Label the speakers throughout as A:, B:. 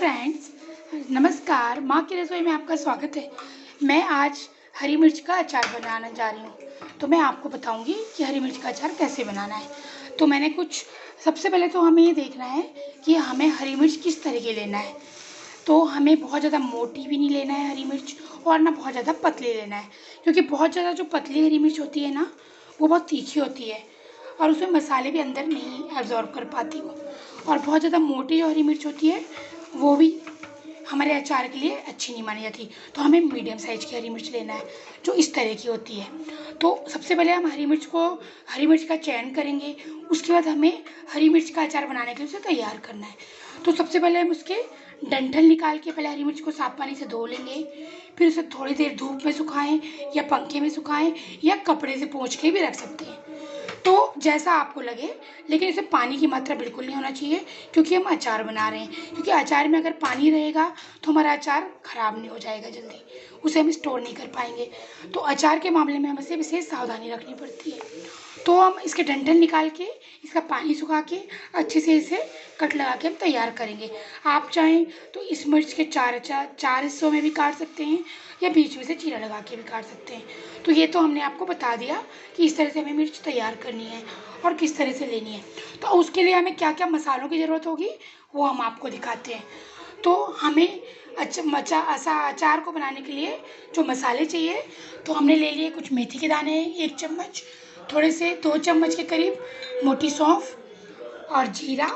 A: Friends, नमस्कार। माँ की रसोई में आपका स्वागत है। मैं आज हरी मिर्च का अचार बनाने जा रही हूँ। तो मैं आपको बताऊँगी कि हरी मिर्च का अचार कैसे बनाना है। तो मैंने सबसे पहले तो हमें ये देखना है कि हमें हरी मिर्च किस तरह की लेना है। तो हमें बहुत ज़्यादा मोटी भी नहीं लेना है हरी मिर्च, और ना बहुत ज़्यादा पतली लेना है, क्योंकि बहुत ज़्यादा जो पतली हरी मिर्च होती है ना, वो बहुत तीखी होती है और उसमें मसाले भी अंदर नहीं एब्जॉर्ब कर पाती वो। और बहुत ज़्यादा मोटी जो हरी मिर्च होती है वो भी हमारे अचार के लिए अच्छी नहीं मानी जाती। तो हमें मीडियम साइज़ की हरी मिर्च लेना है जो इस तरह की होती है। तो सबसे पहले हम हरी मिर्च का चयन करेंगे। उसके बाद हमें हरी मिर्च का अचार बनाने के लिए उसे तैयार करना है। तो सबसे पहले हम उसके डंठल निकाल के पहले हरी मिर्च को साफ पानी से धो लेंगे। फिर उसे थोड़ी देर धूप में सुखाएं या पंखे में सुखाएं या कपड़े से पोंछ के भी रख सकते हैं, तो जैसा आपको लगे। लेकिन इसमें पानी की मात्रा बिल्कुल नहीं होना चाहिए, क्योंकि हम अचार बना रहे हैं। क्योंकि अचार में अगर पानी रहेगा तो हमारा अचार ख़राब नहीं हो जाएगा जल्दी, उसे हम स्टोर नहीं कर पाएंगे। तो अचार के मामले में हमें विशेष सावधानी रखनी पड़ती है। तो हम इसके डंठल निकाल के इसका पानी सुखा के अच्छे से इसे कट लगा के हम तैयार करेंगे। आप चाहें तो इस मिर्च के चार हिस्सों में भी काट सकते हैं या बीच में से चीरा लगा के भी काट सकते हैं। तो ये तो हमने आपको बता दिया कि इस तरह से हमें मिर्च तैयार करनी है और किस तरह से लेनी है। तो उसके लिए हमें क्या क्या मसालों की ज़रूरत होगी वो हम आपको दिखाते हैं। तो हमें अचार को बनाने के लिए जो मसाले चाहिए, तो हमने ले लिए कुछ मेथी के दाने 1 चम्मच, थोड़े से 2 चम्मच के करीब मोटी सौंफ और जीरा,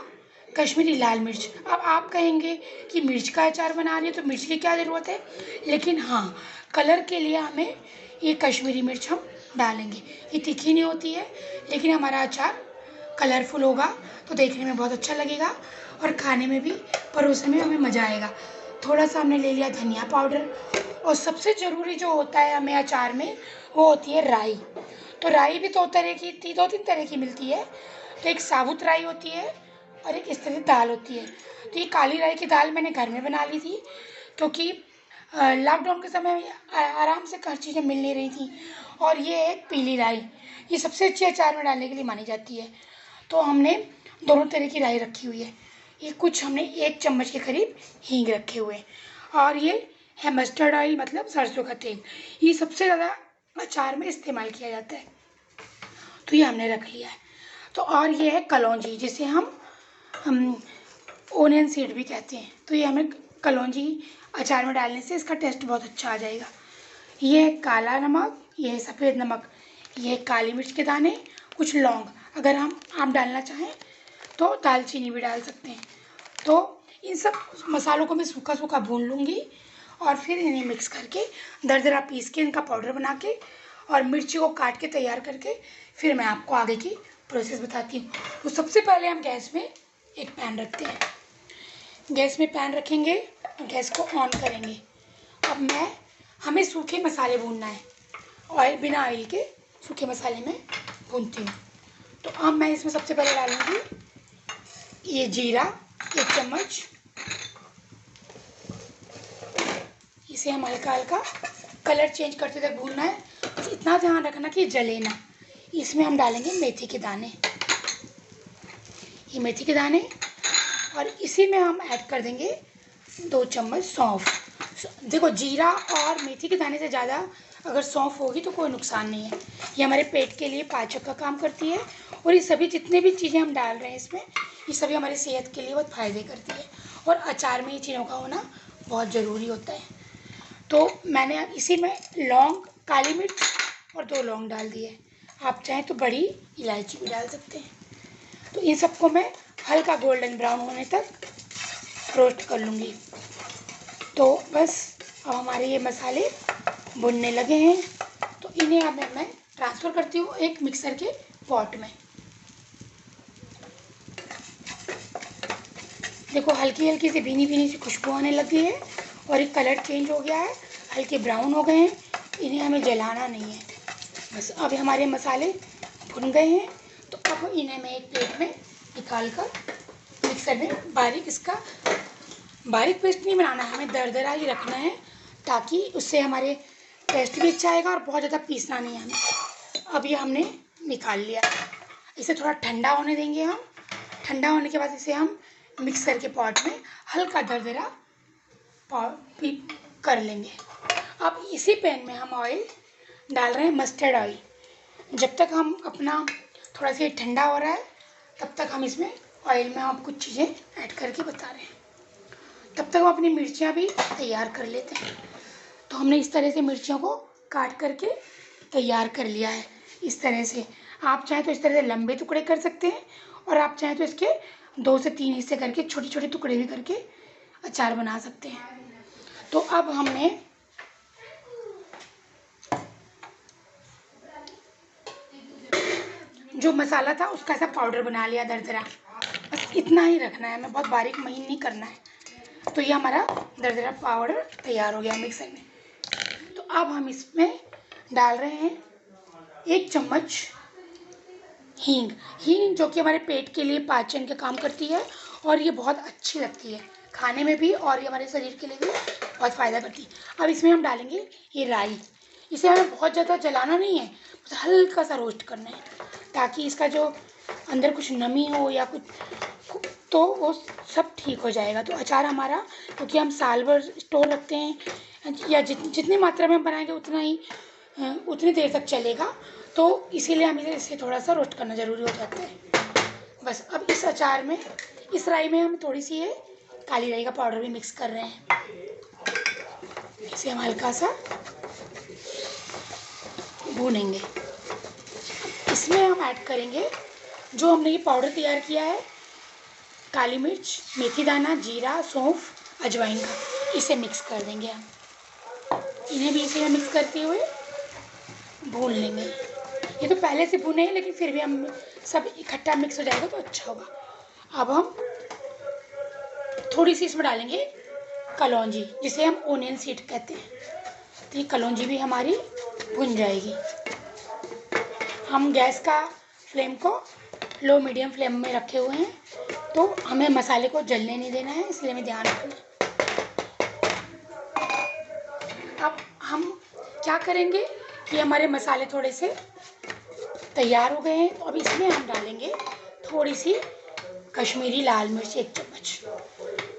A: कश्मीरी लाल मिर्च। अब आप कहेंगे कि मिर्च का अचार बना रही है तो मिर्च की क्या ज़रूरत है, लेकिन हाँ, कलर के लिए हमें ये कश्मीरी मिर्च हम डालेंगे। ये तीखी नहीं होती है, लेकिन हमारा अचार कलरफुल होगा तो देखने में बहुत अच्छा लगेगा और खाने में भी, परोसने में हमें मज़ा आएगा। थोड़ा सा हमने ले लिया धनिया पाउडर, और सबसे ज़रूरी जो होता है हमें अचार में वो होती है राई। तो राई भी दो तीन तरह की मिलती है। तो एक साबुत राई होती है और एक इस तरह की दाल होती है। तो ये काली राई की दाल मैंने घर में बना ली थी, क्योंकि लॉकडाउन के समय आराम से हर चीज़ें मिल नहीं रही थी। और ये एक पीली राई, ये सबसे अच्छी अचार में डालने के लिए मानी जाती है। तो हमने दोनों तरह की राई रखी हुई है। ये कुछ हमने 1 चम्मच के करीब हींग रखे हुए हैं, और ये है मस्टर्ड ऑयल, मतलब सरसों का तेल। ये सबसे ज़्यादा अचार में इस्तेमाल किया जाता है, तो ये हमने रख लिया है। तो और ये है कलौंजी, जिसे हम ओनियन सीड भी कहते हैं। तो ये हमें कलौंजी अचार में डालने से इसका टेस्ट बहुत अच्छा आ जाएगा। ये है काला नमक, ये है सफ़ेद नमक, ये है काली मिर्च के दाने, कुछ लौंग, अगर आप डालना चाहें तो दालचीनी भी डाल सकते हैं। तो इन सब मसालों को मैं सूखा सूखा भून लूँगी और फिर इन्हें मिक्स करके दरदरा पीस के इनका पाउडर बना के और मिर्ची को काट के तैयार करके फिर मैं आपको आगे की प्रोसेस बताती हूँ। तो सबसे पहले हम गैस में एक पैन रखते हैं। गैस में पैन रखेंगे और गैस को ऑन करेंगे। अब हमें सूखे मसाले भूनना है, बिना ऑयल के सूखे मसाले में भूनती हूँ। तो अब मैं इसमें सबसे पहले डालूँगी ये जीरा 1 चम्मच। इसे हम हल्का हल्का कलर चेंज करते तक भूनना है, बस इतना ध्यान रखना कि जले ना। इसमें हम डालेंगे मेथी के दाने, ये मेथी के दाने, और इसी में हम ऐड कर देंगे 2 चम्मच सौंफ। देखो, जीरा और मेथी के दाने से ज़्यादा अगर सौंफ होगी तो कोई नुकसान नहीं है। ये हमारे पेट के लिए पाचक का काम करती है, और ये सभी जितने भी चीज़ें हम डाल रहे हैं इसमें, ये सभी हमारी सेहत के लिए बहुत फ़ायदे करती है, और अचार में ये चीज़ों का होना बहुत ज़रूरी होता है। तो मैंने इसी में लौंग, काली मिर्च और 2 लौंग डाल दिए। आप चाहें तो बड़ी इलायची भी डाल सकते हैं। तो इन सबको मैं हल्का गोल्डन ब्राउन होने तक रोस्ट कर लूँगी। तो बस अब हमारे ये मसाले भुनने लगे हैं, तो इन्हें अब मैं ट्रांसफ़र करती हूँ एक मिक्सर के पॉट में। देखो, हल्की हल्की सी भीनी भीनी सी खुशबू आने लगी है और एक कलर चेंज हो गया है, हल्के ब्राउन हो गए हैं। इन्हें हमें जलाना नहीं है, बस अब हमारे मसाले भुन गए हैं। तो अब इन्हें मैं एक प्लेट में निकाल कर मिक्सर में बारीक पेस्ट नहीं बनाना है, हमें दरदरा ही रखना है, ताकि उससे हमारे टेस्ट भी अच्छा आएगा और बहुत ज़्यादा पीसना नहीं है हमें। अब ये हमने निकाल लिया, इसे थोड़ा ठंडा होने देंगे हम। ठंडा होने के बाद इसे हम मिक्सर के पॉट में हल्का दरदरा कर लेंगे। अब इसी पैन में हम ऑयल डाल रहे हैं, मस्टर्ड ऑयल। जब तक हम अपना थोड़ा सा ठंडा हो रहा है तब तक हम इसमें ऑयल में हम कुछ चीज़ें ऐड करके बता रहे हैं। तब तक हम अपनी मिर्चियाँ भी तैयार कर लेते हैं। तो हमने इस तरह से मिर्चियों को काट करके तैयार कर लिया है। इस तरह से आप चाहें तो इस तरह से लंबे टुकड़े कर सकते हैं, और आप चाहें तो इसके 2 से 3 हिस्से करके छोटे छोटे टुकड़े भी करके अचार बना सकते हैं। तो अब हमने जो मसाला था उसका ऐसा पाउडर बना लिया दरदरा। बस इतना ही रखना है, हमें बहुत बारीक महीन नहीं करना है। तो ये हमारा दरदरा पाउडर तैयार हो गया मिक्सर में। तो अब हम इसमें डाल रहे हैं 1 चम्मच हींग। हींग जो कि हमारे पेट के लिए पाचन का काम करती है, और ये बहुत अच्छी लगती है खाने में भी, और ये हमारे शरीर के लिए भी बहुत फ़ायदा करती है। अब इसमें हम डालेंगे ये राई। इसे हमें बहुत ज़्यादा जलाना नहीं है, बस हल्का सा रोस्ट करना है, ताकि इसका जो अंदर कुछ नमी हो या कुछ तो वो सब ठीक हो जाएगा। तो अचार हमारा, क्योंकि हम साल भर स्टोर रखते हैं या जितनी मात्रा में हम बनाएंगे उतनी देर तक चलेगा, तो इसीलिए हमें इसे थोड़ा सा रोस्ट करना ज़रूरी हो जाता है। बस अब इस अचार में, इस राई में हम थोड़ी सी ये काली राई का पाउडर भी मिक्स कर रहे हैं। इसे हम हल्का सा भूनेंगे। इसमें हम ऐड करेंगे जो हमने ये पाउडर तैयार किया है, काली मिर्च, मेथी दाना, जीरा, सौंफ, अजवाइन का, इसे मिक्स कर देंगे हम। इन्हें भी इसे मिक्स करते हुए भून लेंगे। ये तो पहले से भुने हैं, लेकिन फिर भी हम सब इकट्ठा मिक्स हो जाएगा तो अच्छा होगा। अब हम थोड़ी सी इसमें डालेंगे कलौंजी, जिसे हम ओनियन सीड कहते हैं। तो ये कलौंजी भी हमारी भुन जाएगी। हम गैस का फ्लेम को लो मीडियम फ्लेम में रखे हुए हैं, तो हमें मसाले को जलने नहीं देना है, इसलिए हमें ध्यान रखना है। अब हम क्या करेंगे कि हमारे मसाले थोड़े से तैयार हो गए हैं। तो अब इसमें हम डालेंगे थोड़ी सी कश्मीरी लाल मिर्च, 1 चम्मच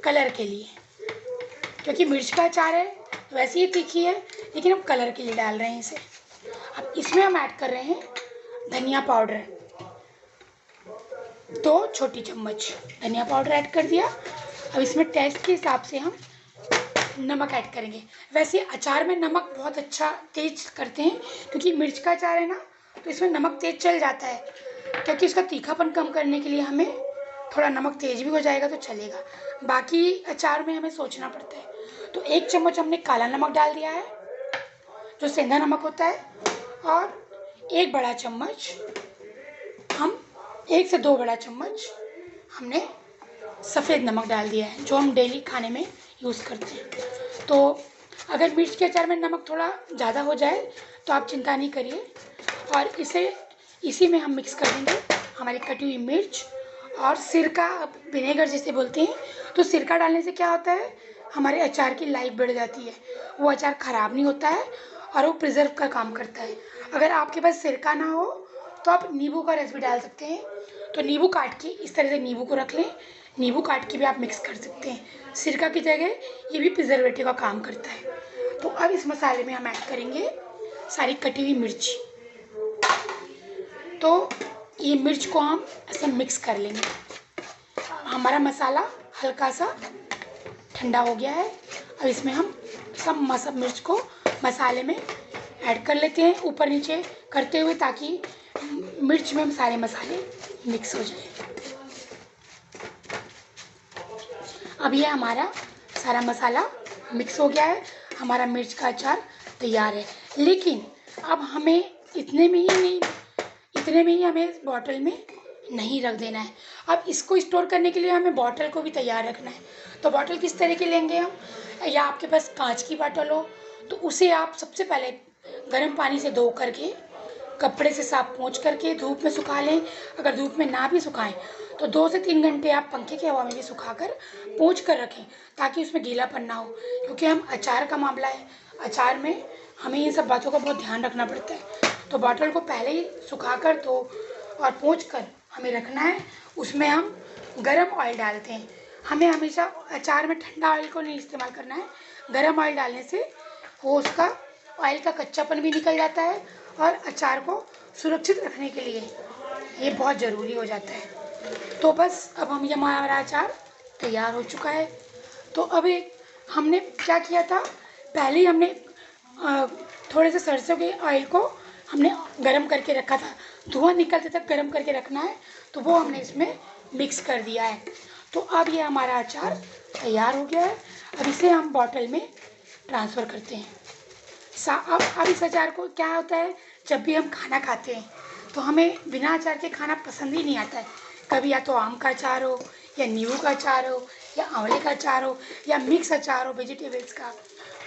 A: कलर के लिए, क्योंकि मिर्च का अचार है वैसे ही तीखी है, लेकिन हम कलर के लिए डाल रहे हैं इसे। अब इसमें हम ऐड कर रहे हैं धनिया पाउडर, 2 छोटी चम्मच धनिया पाउडर ऐड कर दिया। अब इसमें टेस्ट के हिसाब से हम नमक ऐड करेंगे। वैसे अचार में नमक बहुत अच्छा तेज करते हैं, क्योंकि मिर्च का अचार है ना, तो इसमें नमक तेज चल जाता है, क्योंकि इसका तीखापन कम करने के लिए हमें थोड़ा नमक तेज भी हो जाएगा तो चलेगा। बाकी अचार में हमें सोचना पड़ता है। तो 1 चम्मच हमने काला नमक डाल दिया है, जो सेंधा नमक होता है, और 1 बड़ा चम्मच हम 1 से 2 बड़ा चम्मच हमने सफ़ेद नमक डाल दिया है, जो हम डेली खाने में यूज़ करते हैं। तो अगर मिर्च के अचार में नमक थोड़ा ज़्यादा हो जाए तो आप चिंता नहीं करिए, और इसी में हम मिक्स कर देंगे हमारी कटी हुई मिर्च और सिरका, विनेगर जिसे बोलते हैं। तो सिरका डालने से क्या होता है, हमारे अचार की लाइफ बढ़ जाती है, वो अचार ख़राब नहीं होता है और वो प्रिजर्व का काम करता है। अगर आपके पास सिरका ना हो तो आप नींबू का रस भी डाल सकते हैं। तो नींबू काट के इस तरह से नींबू को रख लें, नींबू काट के भी आप मिक्स कर सकते हैं। सिरका की जगह ये भी प्रिजर्वेटिव का काम करता है। तो अब इस मसाले में हम ऐड करेंगे सारी कटी हुई मिर्ची। तो ये मिर्च को हम ऐसे मिक्स कर लेंगे। हमारा मसाला हल्का सा ठंडा हो गया है। अब इसमें हम सब मिर्च को मसाले में ऐड कर लेते हैं, ऊपर नीचे करते हुए, ताकि मिर्च में सारे मसाले मिक्स हो जाए। अब ये हमारा सारा मसाला मिक्स हो गया है, हमारा मिर्च का अचार तैयार है। लेकिन अब हमें इतने में ही हमें बॉटल में नहीं रख देना है। अब इसको स्टोर करने के लिए हमें बॉटल को भी तैयार रखना है। तो बॉटल किस तरह की लेंगे हम, या आपके पास कांच की बॉटल हो तो उसे आप सबसे पहले गर्म पानी से धो करके कपड़े से साफ पोंछ करके धूप में सुखा लें। अगर धूप में ना भी सुखाएं तो 2 से 3 घंटे आप पंखे की हवा में भी सुखाकर पोंछ कर रखें, ताकि उसमें गीलापन ना हो, क्योंकि हम अचार का मामला है, अचार में हमें इन सब बातों का बहुत ध्यान रखना पड़ता है। तो बॉटल को पहले ही सुखाकर धो और पोंछ कर हमें रखना है। उसमें हम गरम ऑयल डालते हैं। हमें हमेशा अचार में ठंडा ऑयल को नहीं इस्तेमाल करना है। गर्म ऑयल डालने से वो उसका ऑयल का कच्चापन भी निकल जाता है और अचार को सुरक्षित रखने के लिए ये बहुत ज़रूरी हो जाता है। तो बस अब हम ये हमारा अचार तैयार हो चुका है। तो अब एक हमने क्या किया था, पहले ही हमने थोड़े से सरसों के ऑयल को हमने गरम करके रखा था, धुआं निकलते तक गरम करके रखना है। तो वो हमने इसमें मिक्स कर दिया है। तो अब ये हमारा अचार तैयार हो गया है। अब इसे हम बॉटल में ट्रांसफ़र करते हैं। अब इस अचार को क्या होता है, जब भी हम खाना खाते हैं तो हमें बिना अचार के खाना पसंद ही नहीं आता है। कभी या तो आम का अचार हो, या नींबू का अचार हो, या आंवले का अचार हो, या मिक्स अचार हो वेजिटेबल्स का,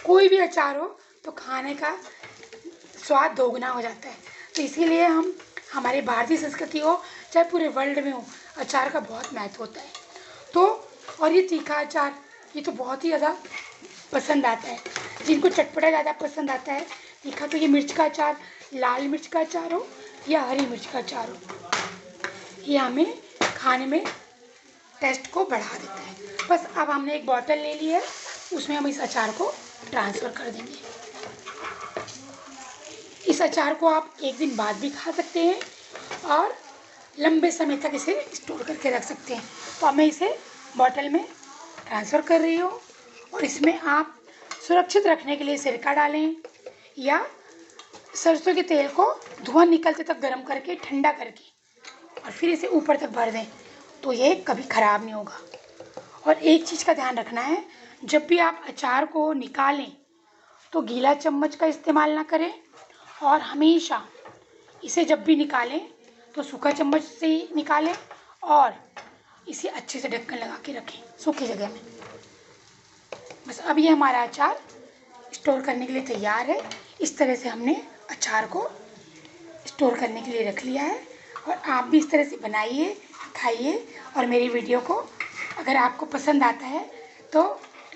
A: कोई भी अचार हो तो खाने का स्वाद दोगुना हो जाता है। तो इसीलिए हम हमारे भारतीय संस्कृति हो चाहे पूरे वर्ल्ड में हो, अचार का बहुत महत्व होता है। तो और ये तीखा अचार ये तो बहुत ही ज़्यादा पसंद आता है। जिनको चटपटा ज़्यादा पसंद आता है तीखा, तो ये मिर्च का अचार, लाल मिर्च का अचार हो या हरी मिर्च का अचार हो, ये हमें खाने में टेस्ट को बढ़ा देता है। बस अब हमने एक बॉटल ले ली है, उसमें हम इस अचार को ट्रांसफ़र कर देंगे। इस अचार को आप एक दिन बाद भी खा सकते हैं और लंबे समय तक इसे स्टोर करके रख सकते हैं। तो अब मैं इसे बॉटल में ट्रांसफ़र कर रही हूँ और इसमें आप सुरक्षित रखने के लिए सिरका डालें या सरसों के तेल को धुआं निकलते तक गर्म करके ठंडा करके और फिर इसे ऊपर तक भर दें, तो ये कभी ख़राब नहीं होगा। और एक चीज़ का ध्यान रखना है, जब भी आप अचार को निकालें तो गीला चम्मच का इस्तेमाल ना करें और हमेशा इसे जब भी निकालें तो सूखा चम्मच से ही निकालें और इसे अच्छे से ढक्कन लगा के रखें सूखी जगह में। बस अब ये हमारा अचार स्टोर करने के लिए तैयार है। इस तरह से हमने अचार को स्टोर करने के लिए रख लिया है और आप भी इस तरह से बनाइए, खाइए। और मेरी वीडियो को अगर आपको पसंद आता है तो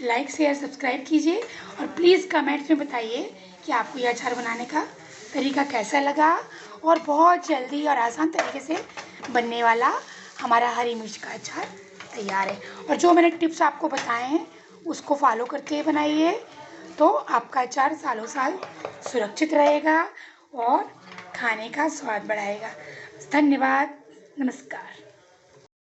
A: लाइक शेयर सब्सक्राइब कीजिए और प्लीज़ कमेंट्स में बताइए कि आपको यह अचार बनाने का तरीका कैसा लगा। और बहुत जल्दी और आसान तरीके से बनने वाला हमारा हरी मिर्च का अचार तैयार है। और जो मैंने टिप्स आपको बताए हैं उसको फॉलो करके बनाइए, तो आपका अचार सालों साल सुरक्षित रहेगा और खाने का स्वाद बढ़ाएगा। धन्यवाद, नमस्कार।